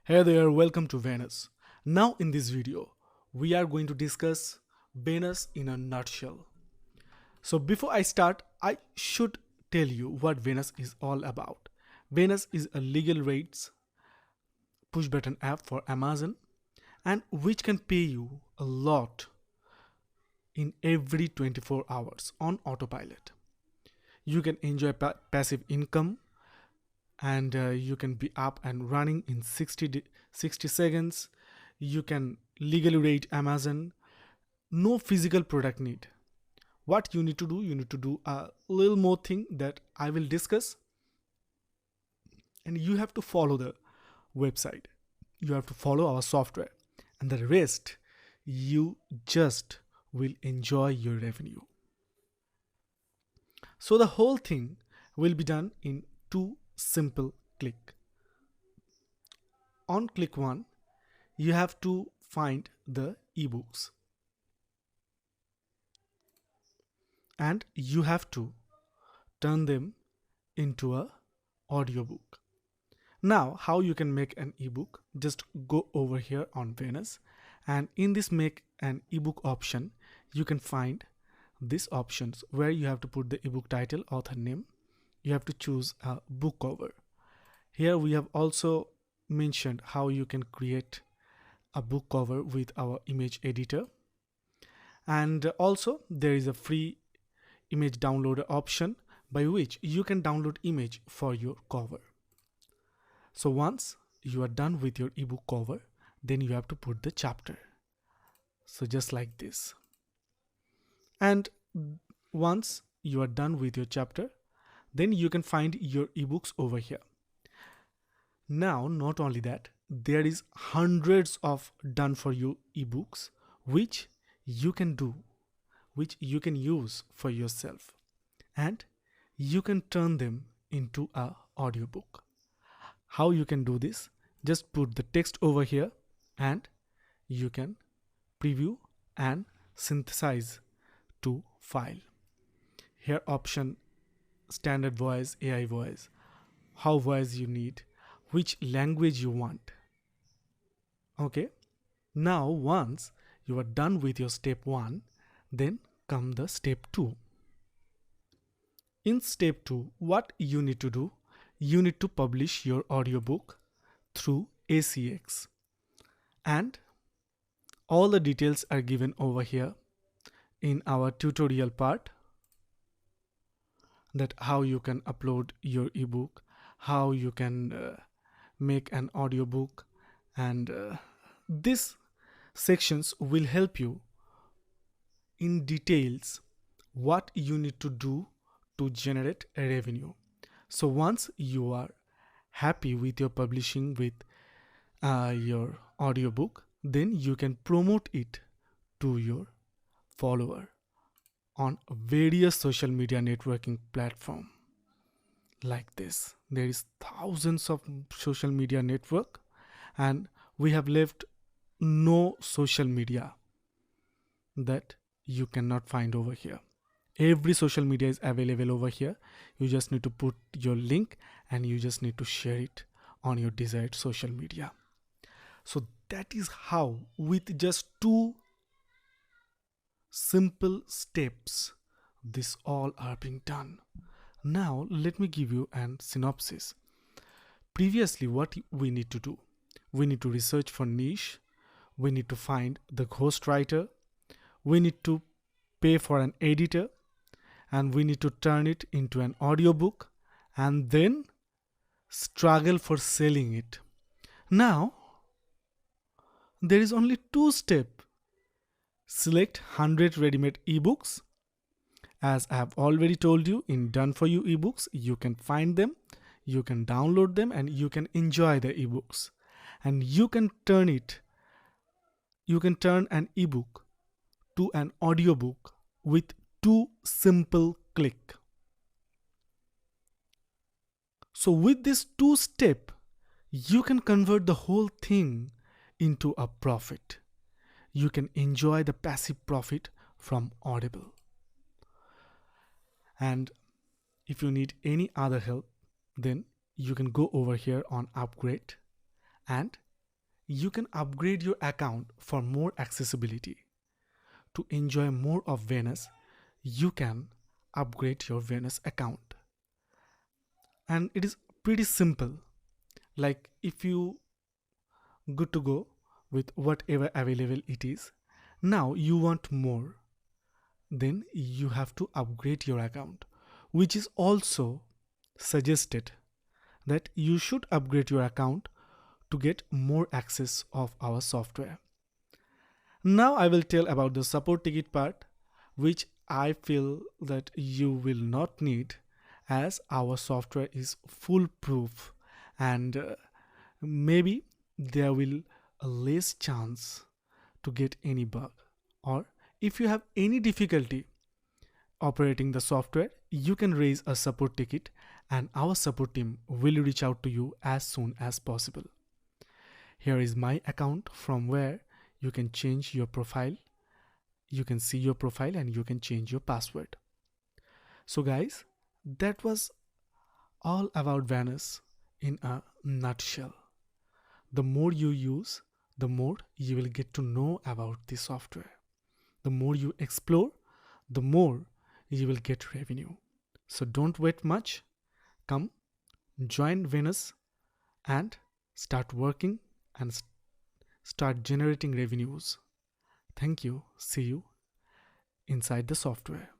Hey there, welcome to Venus. Now in this video, we are going to discuss Venus in a nutshell. So before I start, I should tell you what Venus is all about. Venus is a legal rates push button app for Amazon and which can pay you a lot in every 24 hours on autopilot. You can enjoy passive income and you can be up and running in 60 seconds. You can legally rate Amazon. No physical product need. What you need to do, you need to do a little more thing that I will discuss, and you have to follow the website. You have to follow our software, and the rest you just will enjoy your revenue. So the whole thing will be done in two simple click. On click 1, you have to find the eBooks and you have to turn them into a audiobook. Now how you can make an ebook, just go over here on Venus, and in this make an ebook option you can find these options where you have to put the ebook title, author name. You have to choose a book cover. Here we have also mentioned how you can create a book cover with our image editor, and also there is a free image downloader option by which you can download image for your cover. So once you are done with your ebook cover, then you have to put the chapter, so just like this. And once you are done with your chapter, then you can find your ebooks over here. Now not only that, there is hundreds of done for you ebooks which you can do, which you can use for yourself, and you can turn them into a audiobook. How you can do this? Just put the text over here and you can preview and synthesize to file. Here option standard voice, AI voice, how voice you need, which language you want. Okay, now once you are done with your step 1, then come the step 2. In step 2, what you need to do, you need to publish your audiobook through ACX, and all the details are given over here in our tutorial part, that how you can upload your ebook, how you can make an audiobook, and these sections will help you in details what you need to do to generate a revenue. So once you are happy with your publishing with your audiobook, then you can promote it to your follower on various social media networking platform like this. There is thousands of social media network, and we have left no social media that you cannot find over here. Every social media is available over here. You just need to put your link and you just need to share it on your desired social media. So that is how, with just 2 simple steps, this all are being done. Now let me give you an synopsis. Previously, what we need to do, we need to research for niche, we need to find the ghostwriter, we need to pay for an editor, and we need to turn it into an audiobook, and then struggle for selling it. Now there is only 2 steps. Select 100 ready-made ebooks. As I have already told you, in done for you ebooks, you can find them, you can download them, and you can enjoy the ebooks, and you can turn an ebook to an audiobook with 2 simple click. So with this 2 step, you can convert the whole thing into a profit. You can enjoy the passive profit from Audible. And if you need any other help, then you can go over here on upgrade and you can upgrade your account for more accessibility. To enjoy more of Venus, you can upgrade your Venus account. And it is pretty simple. Like if you good to go with whatever available it is, now you want more, then you have to upgrade your account, which is also suggested that you should upgrade your account to get more access of our software. Now I will tell about the support ticket part, which I feel that you will not need, as our software is foolproof, and maybe there will a less chance to get any bug. Or if you have any difficulty operating the software, you can raise a support ticket and our support team will reach out to you as soon as possible. Here is my account from where you can change your profile. You can see your profile and you can change your password. So guys, that was all about Venus in a nutshell. The more you use, the more you will get to know about the software. The more you explore, the more you will get revenue. So don't wait much. Come, join Venus and start working and start generating revenues. Thank you. See you inside the software.